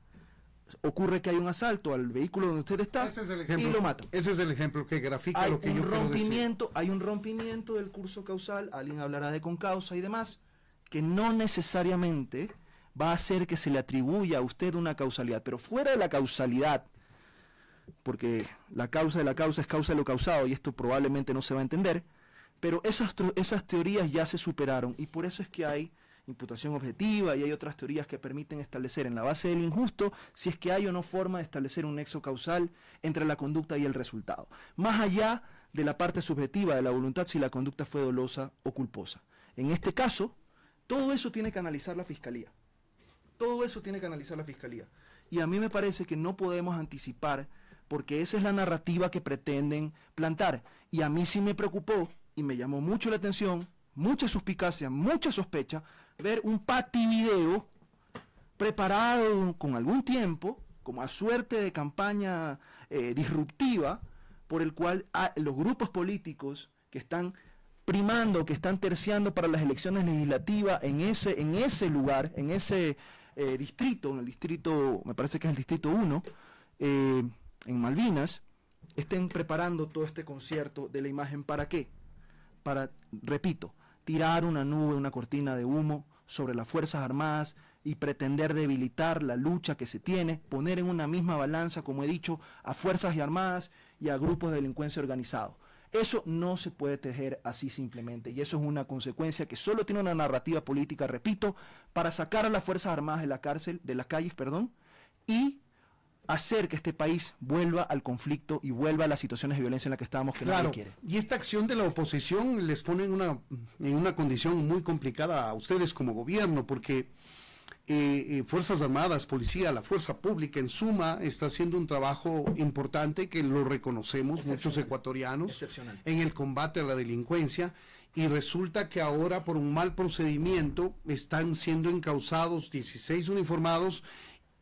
ocurre que hay un asalto al vehículo donde usted está y lo matan? Ese es el ejemplo que grafica lo que yo quiero decir. Hay un rompimiento del curso causal, alguien hablará de concausa y demás, que no necesariamente va a hacer que se le atribuya a usted una causalidad, pero fuera de la causalidad, porque la causa de la causa es causa de lo causado, y esto probablemente no se va a entender, pero esas teorías ya se superaron, y por eso es que hay imputación objetiva y hay otras teorías que permiten establecer en la base del injusto si es que hay o no forma de establecer un nexo causal entre la conducta y el resultado, más allá de la parte subjetiva de la voluntad, si la conducta fue dolosa o culposa. En este caso, todo eso tiene que analizar la Fiscalía. Todo eso tiene que analizar la Fiscalía. Y a mí me parece que no podemos anticipar, porque esa es la narrativa que pretenden plantar. Y a mí sí me preocupó y me llamó mucho la atención, mucha suspicacia, mucha sospecha, ver un pativideo preparado con algún tiempo, como a suerte de campaña disruptiva, por el cual los grupos políticos que están primando, que están terciando para las elecciones legislativas en ese lugar, en ese distrito, en el distrito, me parece que es el distrito 1, en Malvinas, estén preparando todo este concierto de la imagen. ¿Para qué? Para, repito, tirar una nube, una cortina de humo sobre las Fuerzas Armadas y pretender debilitar la lucha que se tiene, poner en una misma balanza, como he dicho, a Fuerzas Armadas y a grupos de delincuencia organizado. Eso no se puede tejer así simplemente, y eso es una consecuencia que solo tiene una narrativa política, repito, para sacar a las Fuerzas Armadas de la cárcel, de las calles, y hacer que este país vuelva al conflicto y vuelva a las situaciones de violencia en las que estábamos, que nadie quiere. Y esta acción de la oposición les pone en una condición muy complicada a ustedes como gobierno, porque Fuerzas Armadas, Policía, la Fuerza Pública, en suma, está haciendo un trabajo importante que lo reconocemos muchos ecuatorianos en el combate a la delincuencia, y resulta que ahora por un mal procedimiento están siendo encausados 16 uniformados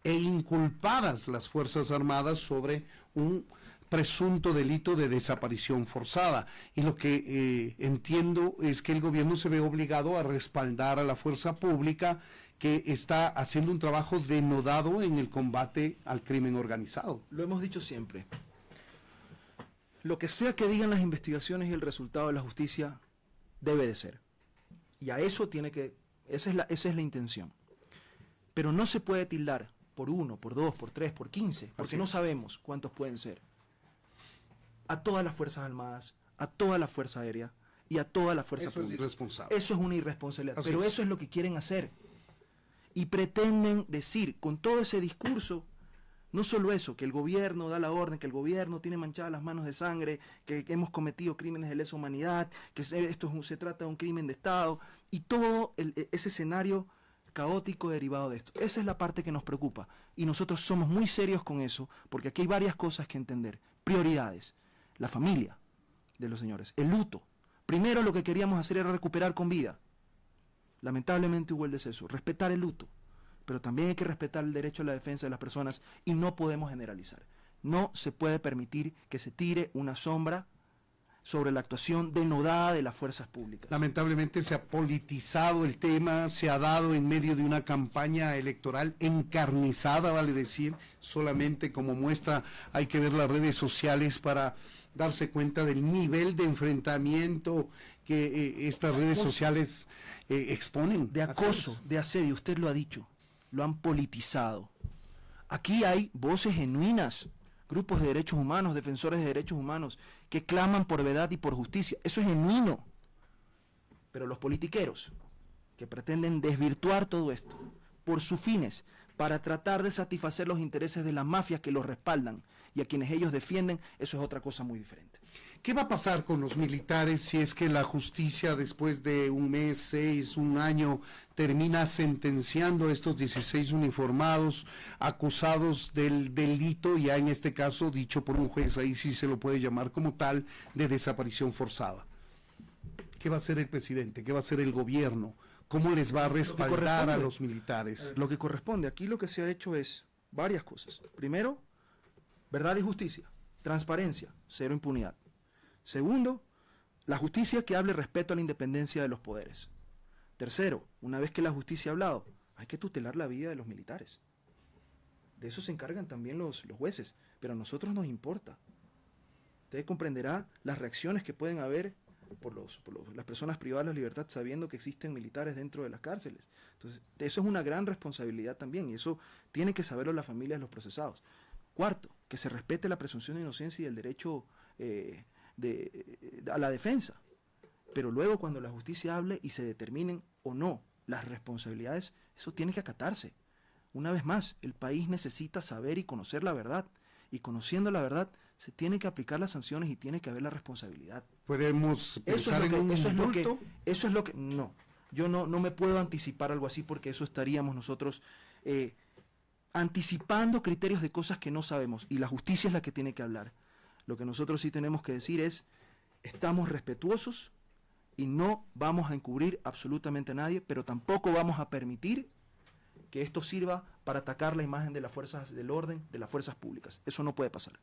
e inculpadas las Fuerzas Armadas sobre un presunto delito de desaparición forzada. Y lo que entiendo es que el gobierno se ve obligado a respaldar a la fuerza pública, que está haciendo un trabajo denodado en el combate al crimen organizado. Lo hemos dicho siempre. Lo que sea que digan las investigaciones y el resultado de la justicia debe de ser. Y a eso esa es la intención. Pero no se puede tildar por 1, por 2, por 3, por 15, porque no sabemos cuántos pueden ser. A todas las Fuerzas Armadas, a toda la Fuerza Aérea y a toda la Fuerza Pública. Eso es irresponsable. Eso es una irresponsabilidad. Pero eso es lo que quieren hacer. Y pretenden decir con todo ese discurso, no solo eso, que el gobierno da la orden, que el gobierno tiene manchadas las manos de sangre, que hemos cometido crímenes de lesa humanidad, que se trata de un crimen de Estado, y todo ese escenario caótico derivado de esto. Esa es la parte que nos preocupa, y nosotros somos muy serios con eso, porque aquí hay varias cosas que entender. Prioridades: la familia de los señores, el luto. Primero, lo que queríamos hacer era recuperar con vida. Lamentablemente hubo el deceso. Respetar el luto, pero también hay que respetar el derecho a la defensa de las personas, y no podemos generalizar. No se puede permitir que se tire una sombra sobre la actuación denodada de las fuerzas públicas. Lamentablemente se ha politizado el tema, se ha dado en medio de una campaña electoral encarnizada, vale decir. Solamente como muestra hay que ver las redes sociales para darse cuenta del nivel de enfrentamiento que estas redes sociales exponen. De acoso, de asedio, usted lo ha dicho, lo han politizado. Aquí hay voces genuinas, grupos de derechos humanos, defensores de derechos humanos, que claman por verdad y por justicia. Eso es genuino. Pero los politiqueros, que pretenden desvirtuar todo esto por sus fines, para tratar de satisfacer los intereses de las mafias que los respaldan y a quienes ellos defienden, eso es otra cosa muy diferente. ¿Qué va a pasar con los militares si es que la justicia, después de un mes, 6, un año, termina sentenciando a estos 16 uniformados acusados del delito, ya en este caso dicho por un juez, ahí sí se lo puede llamar como tal, de desaparición forzada? ¿Qué va a hacer el presidente? ¿Qué va a hacer el gobierno? ¿Cómo les va a respaldar a los militares? Lo que corresponde, aquí lo que se ha hecho es varias cosas. Primero, verdad y justicia, transparencia, cero impunidad. Segundo, la justicia que hable respeto a la independencia de los poderes. Tercero, una vez que la justicia ha hablado, hay que tutelar la vida de los militares. De eso se encargan también los jueces, pero a nosotros nos importa. Usted comprenderá las reacciones que pueden haber por las personas privadas de la libertad sabiendo que existen militares dentro de las cárceles. Entonces, eso es una gran responsabilidad también, y eso tiene que saberlo las familias de los procesados. Cuarto, que se respete la presunción de inocencia y el derecho a la defensa. Pero luego, cuando la justicia hable y se determinen o no las responsabilidades, eso tiene que acatarse. Una vez más, el país necesita saber y conocer la verdad, y conociendo la verdad se tienen que aplicar las sanciones y tiene que haber la responsabilidad. ¿Podemos pensar en un indulto? Eso es lo que no. Yo no me puedo anticipar algo así, porque eso estaríamos nosotros anticipando criterios de cosas que no sabemos, y la justicia es la que tiene que hablar. Lo que nosotros sí tenemos que decir es: estamos respetuosos y no vamos a encubrir absolutamente a nadie, pero tampoco vamos a permitir que esto sirva para atacar la imagen de las fuerzas del orden, de las fuerzas públicas. Eso no puede pasar.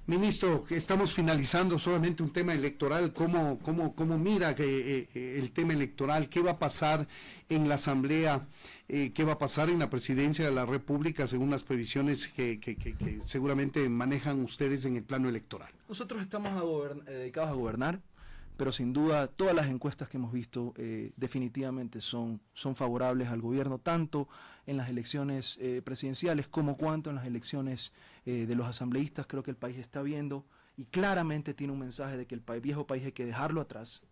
Ministro, estamos finalizando solamente un tema electoral. ¿Cómo mira que el tema electoral? ¿Qué va a pasar en la Asamblea? ¿Qué va a pasar en la Presidencia de la República según las previsiones que seguramente manejan ustedes en el plano electoral? Nosotros estamos dedicados a gobernar, pero sin duda todas las encuestas que hemos visto definitivamente son favorables al gobierno, tanto en las elecciones presidenciales como cuanto en las elecciones de los asambleístas. Creo que el país está viendo y claramente tiene un mensaje de que el viejo país hay que dejarlo atrás,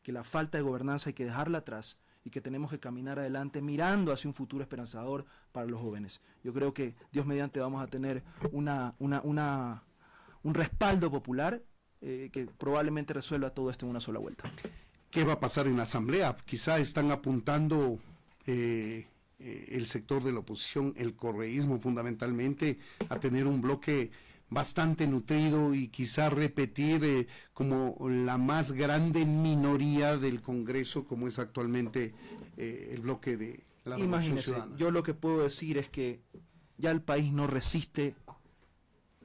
que la falta de gobernanza hay que dejarla atrás y que tenemos que caminar adelante mirando hacia un futuro esperanzador para los jóvenes. Yo creo que Dios mediante vamos a tener un respaldo popular que probablemente resuelva todo esto en una sola vuelta. ¿Qué va a pasar en la Asamblea? Quizá están apuntando el sector de la oposición, el correísmo fundamentalmente, a tener un bloque bastante nutrido y quizá repetir como la más grande minoría del Congreso, como es actualmente el bloque de la Revolución Ciudadana. Yo lo que puedo decir es que ya el país no resiste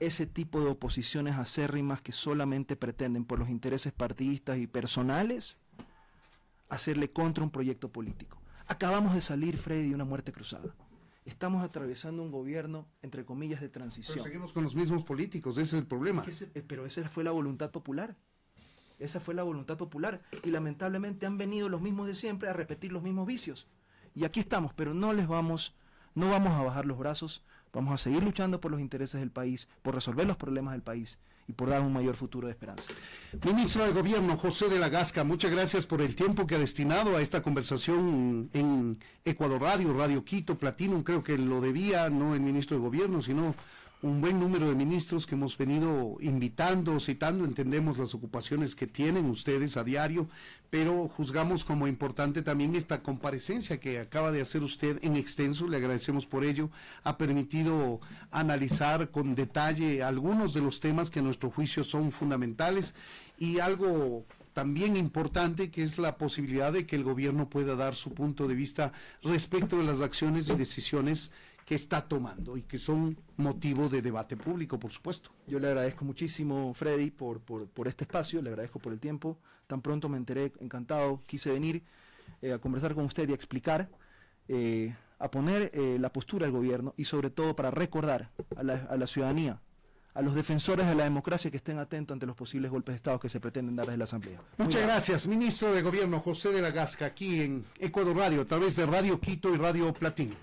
ese tipo de oposiciones acérrimas que solamente pretenden, por los intereses partidistas y personales, hacerle contra un proyecto político. Acabamos de salir, Freddy, de una muerte cruzada. Estamos atravesando un gobierno, entre comillas, de transición. Pero seguimos con los mismos políticos, ese es el problema. Pero esa fue la voluntad popular. Esa fue la voluntad popular. Y lamentablemente han venido los mismos de siempre a repetir los mismos vicios. Y aquí estamos, pero no vamos a bajar los brazos. Vamos a seguir luchando por los intereses del país, por resolver los problemas del país y por dar un mayor futuro de esperanza. Ministro de Gobierno, José de la Gasca, muchas gracias por el tiempo que ha destinado a esta conversación en Ecuador Radio, Radio Quito, Platinum. Creo que lo debía, no el ministro de Gobierno, sino un buen número de ministros que hemos venido invitando, citando. Entendemos las ocupaciones que tienen ustedes a diario, pero juzgamos como importante también esta comparecencia que acaba de hacer usted en extenso. Le agradecemos por ello. Ha permitido analizar con detalle algunos de los temas que a nuestro juicio son fundamentales y algo también importante, que es la posibilidad de que el gobierno pueda dar su punto de vista respecto de las acciones y decisiones que está tomando y que son motivo de debate público, por supuesto. Yo le agradezco muchísimo, Freddy, por este espacio, le agradezco por el tiempo. Tan pronto me enteré, encantado, quise venir a conversar con usted y a explicar, a poner la postura del gobierno y sobre todo para recordar a la ciudadanía, a los defensores de la democracia, que estén atentos ante los posibles golpes de Estado que se pretenden dar desde la Asamblea. Muchas gracias, ministro de Gobierno José de la Gasca, aquí en Ecuador Radio, a través de Radio Quito y Radio Platinum.